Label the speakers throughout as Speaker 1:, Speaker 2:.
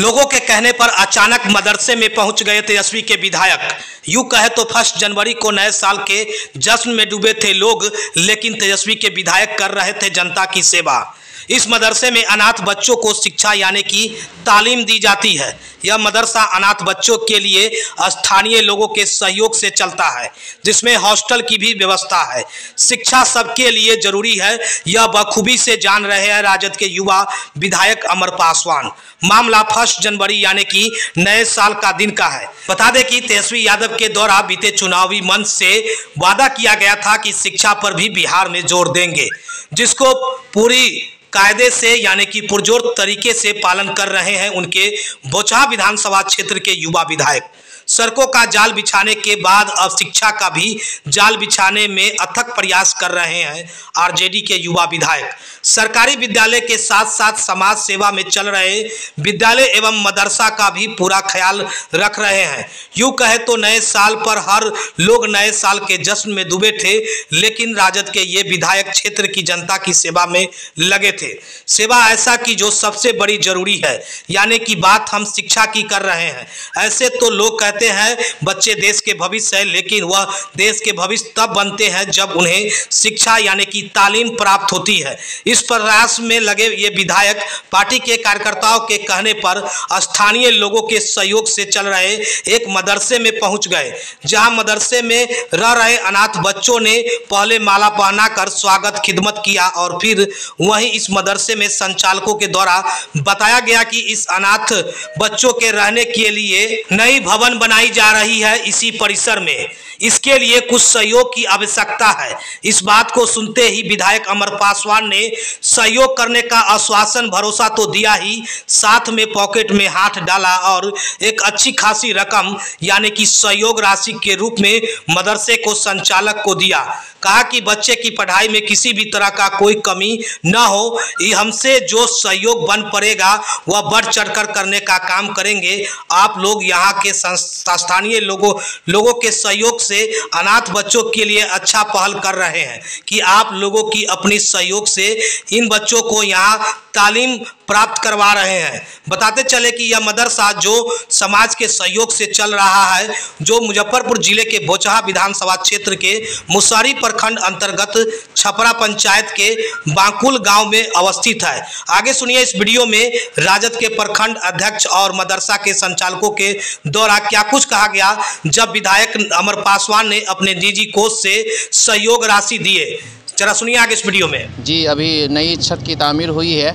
Speaker 1: लोगों के कहने पर अचानक मदरसे में पहुंच गए तेजस्वी के विधायक। यूं कहे तो 1 जनवरी को नए साल के जश्न में डूबे थे लोग, लेकिन तेजस्वी के विधायक कर रहे थे जनता की सेवा। इस मदरसे में अनाथ बच्चों को शिक्षा यानी कि तालीम दी जाती है। यह मदरसा अनाथ बच्चों के लिए स्थानीय लोगों के सहयोग से चलता है, जिसमें हॉस्टल की भी व्यवस्था है। शिक्षा सबके लिए जरूरी है, यह बखूबी से जान रहे हैं राजद के युवा विधायक अमर पासवान। मामला 1 जनवरी यानी कि नए साल का दिन का है। बता दें कि तेजस्वी यादव के द्वारा बीते चुनावी मंच से वादा किया गया था कि शिक्षा पर भी बिहार में जोर देंगे, जिसको पूरी कायदे से यानी कि पुरजोर तरीके से पालन कर रहे हैं उनके बोचहा विधानसभा क्षेत्र के युवा विधायक। सड़कों का जाल बिछाने के बाद अब शिक्षा का भी जाल बिछाने में अथक प्रयास कर रहे हैं आरजेडी के युवा विधायक। सरकारी विद्यालय के साथ साथ समाज सेवा में चल रहे विद्यालय एवं मदरसा का भी पूरा ख्याल रख रहे हैं। यूं कहे तो नए साल पर हर लोग नए साल के जश्न में डूबे थे, लेकिन राजद के ये विधायक क्षेत्र की जनता की सेवा में लगे थे। सेवा ऐसा कि जो सबसे बड़ी जरूरी है, यानी कि बात हम शिक्षा की कर रहे हैं। ऐसे तो लोग कहते हैं बच्चे देश के भविष्य है, लेकिन वह देश के भविष्य तब बनते हैं जब उन्हें शिक्षा यानी कि तालीम प्राप्त होती है। इस प्रयास में लगे ये विधायक पार्टी के कार्यकर्ताओं के कहने पर स्थानीय लोगों के सहयोग से चल रहे एक मदरसे में पहुंच गए, जहां मदरसे में रह रहे अनाथ बच्चों ने पहले माला पहनाकर स्वागत खिदमत किया और फिर वहीं इस मदरसे में संचालकों के द्वारा बताया गया कि इस अनाथ बच्चों के रहने के लिए नई भवन बनाई जा रही है इसी परिसर में। इसके लिए कुछ सहयोग की आवश्यकता है। इस बात को सुनते ही विधायक अमर पासवान ने सहयोग करने का आश्वासन भरोसा तो दिया ही, साथ में पॉकेट में हाथ डाला और एक अच्छी खासी रकम यानी कि सहयोग राशि के रूप में मदरसे को संचालक को दिया। कहा कि बच्चे की पढ़ाई में किसी भी तरह का कोई कमी न हो, हमसे जो सहयोग बन पड़ेगा वह बढ़ चढ़कर करने का काम करेंगे। आप लोग यहाँ के स्थानीय लोगों के सहयोग से अनाथ बच्चों के लिए अच्छा पहल कर रहे हैं कि आप लोगों की अपनी सहयोग से इन बच्चों को यहाँ तालीम प्राप्त करवा रहे हैं। बताते चले कि यह मदरसा जो समाज के सहयोग से चल रहा है, जो मुजफ्फरपुर जिले के बोचहा विधानसभा क्षेत्र के मुसहरी प्रखंड अंतर्गत छपरा पंचायत के बांकुल गांव में अवस्थित है। आगे सुनिए इस वीडियो में राजद के प्रखंड अध्यक्ष और मदरसा के संचालकों के द्वारा क्या कुछ कहा गया जब विधायक अमर पासवान ने अपने निजी कोष से सहयोग राशि दिए। जरा सुनिए आगे इस वीडियो में।
Speaker 2: जी, अभी नई छत की तामीर हुई है,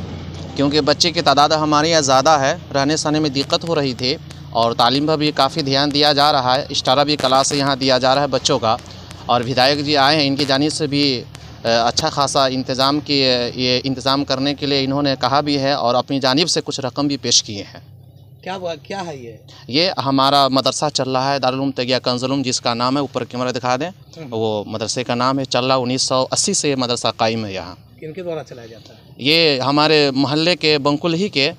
Speaker 2: क्योंकि बच्चे की तादाद हमारे यहाँ ज़्यादा है, रहने सहने में दिक्कत हो रही थी और तालीम पर भी काफ़ी ध्यान दिया जा रहा है। स्टारा भी क्लास यहाँ दिया जा रहा है बच्चों का, और विधायक जी आए हैं, इनकी जानिब से भी अच्छा खासा इंतज़ाम करने के लिए इन्होंने कहा भी है और अपनी जानिब से कुछ रकम भी पेश किए हैं।
Speaker 1: क्या है
Speaker 2: ये हमारा मदरसा चल रहा है दारुल उलूम तैयबा कंजुल, जिसका नाम है, ऊपर कैमरा दिखा दें, वो मदरसे का नाम है चल रहा। 1980 से मदरसा कायम है यहाँ।
Speaker 1: किनके द्वारा चलाया जाता है?
Speaker 2: ये हमारे मोहल्ले के बंकुल ही के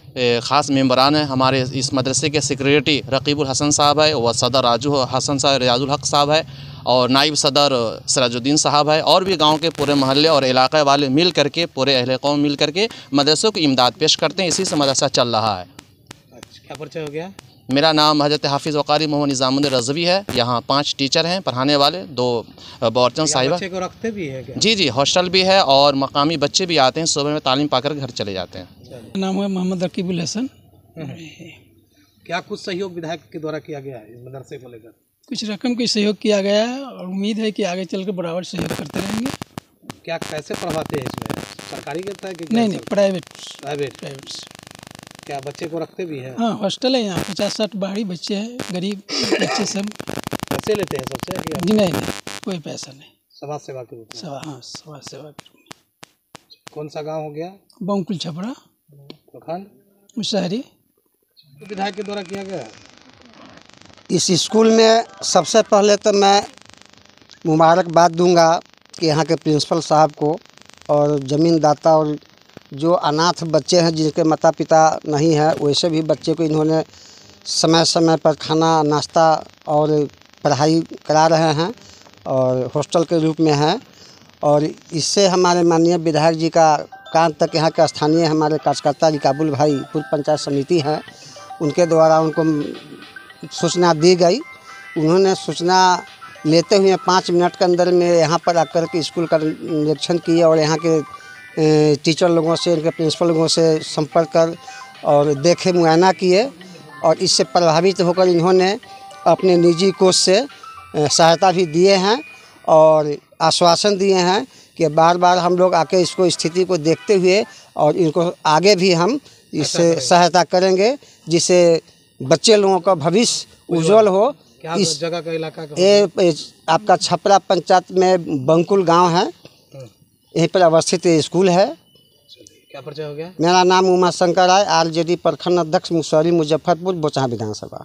Speaker 2: ख़ास मेंबरान हैं। हमारे इस मदरसे के सेक्रेटरी रकीबुल हसन साहब है, व सदर राजू हसन साहब, रियाजुल हक साहब है, और नाइब सदर सिराजुद्दीन साहब है, और भी गांव के पूरे मोहल्ले और इलाके वाले मिल करके, पूरे अहले कौम मिल करके मदरसों की इमदाद पेश करते हैं। इसी से मदरसा चल रहा है।
Speaker 1: क्या परिचय हो गया?
Speaker 2: मेरा नाम हज़रत हाफिज़ वक़ारी मोहम्मद निज़ामुद्दीन रज़वी है। यहाँ 5 टीचर हैं पढ़ाने वाले, 2 बौरचन साहिबा।
Speaker 1: बच्चे को रखते भी है क्या?
Speaker 2: जी, हॉस्टल भी है और मकामी बच्चे भी आते हैं, सुबह में तालीम पाकर घर चले जाते हैं।
Speaker 3: नाम है मोहम्मद रकीबुल हसन।
Speaker 1: क्या कुछ सहयोग विधायक के द्वारा किया गया है इस मदरसे को लेकर?
Speaker 3: कुछ रकम का सहयोग किया गया है और उम्मीद है कि आगे चलकर बराबर सहयोग करते रहेंगे।
Speaker 1: क्या कैसे पढ़वाते हैं इसमें? सरकारी करता है कि
Speaker 3: नहीं,
Speaker 1: प्राइवेट। क्या बच्चे को रखते भी हैं?
Speaker 3: हाँ, हॉस्टल है यहाँ। 50-60 बाहरी बच्चे हैं, गरीब बच्चे सब।
Speaker 1: पैसे लेते हैं सबसे?
Speaker 3: जी नहीं, कोई पैसा नहीं।
Speaker 1: समाज सेवा के रूप में?
Speaker 3: समाज सेवा के रूप में।
Speaker 1: कौन सा गांव हो गया?
Speaker 3: बांकुल छपरा
Speaker 1: प्रखंड
Speaker 3: मुसहरी।
Speaker 1: विधायक के द्वारा किया गया है
Speaker 4: इस स्कूल में। सबसे पहले तो मैं मुबारकबाद दूंगा कि यहाँ के प्रिंसिपल साहब को और ज़मीनदाता और जो अनाथ बच्चे हैं जिनके माता पिता नहीं है, वैसे भी बच्चे को इन्होंने समय समय पर खाना, नाश्ता और पढ़ाई करा रहे हैं और हॉस्टल के रूप में है। और इससे हमारे माननीय विधायक जी का कान तक यहाँ के स्थानीय हमारे कार्यकर्ता रिकाबुल भाई पूर्व पंचायत समिति हैं, उनके द्वारा उनको सूचना दी गई। उन्होंने सूचना लेते हुए 5 मिनट के अंदर में यहाँ पर आकर के स्कूल का निरीक्षण किया और यहाँ के टीचर लोगों से, इनके प्रिंसिपल लोगों से संपर्क कर और देखे, मुआयना किए और इससे प्रभावित होकर इन्होंने अपने निजी कोष से सहायता भी दिए हैं और आश्वासन दिए हैं कि बार बार हम लोग आके इसको स्थिति को देखते हुए और इनको आगे भी हम इससे सहायता करेंगे, जिससे बच्चे लोगों का भविष्य उज्जवल हो।
Speaker 1: क्या
Speaker 4: इस
Speaker 1: जगह का इलाका का
Speaker 4: ये आपका छपरा पंचायत में बंकुल गांव है, यहीं पर अवस्थित स्कूल है।
Speaker 1: क्या परिचय हो गया?
Speaker 4: मेरा नाम उमा शंकर राय, आरजेडी प्रखंड अध्यक्ष मुसहरी मुजफ्फरपुर बोचहा विधानसभा।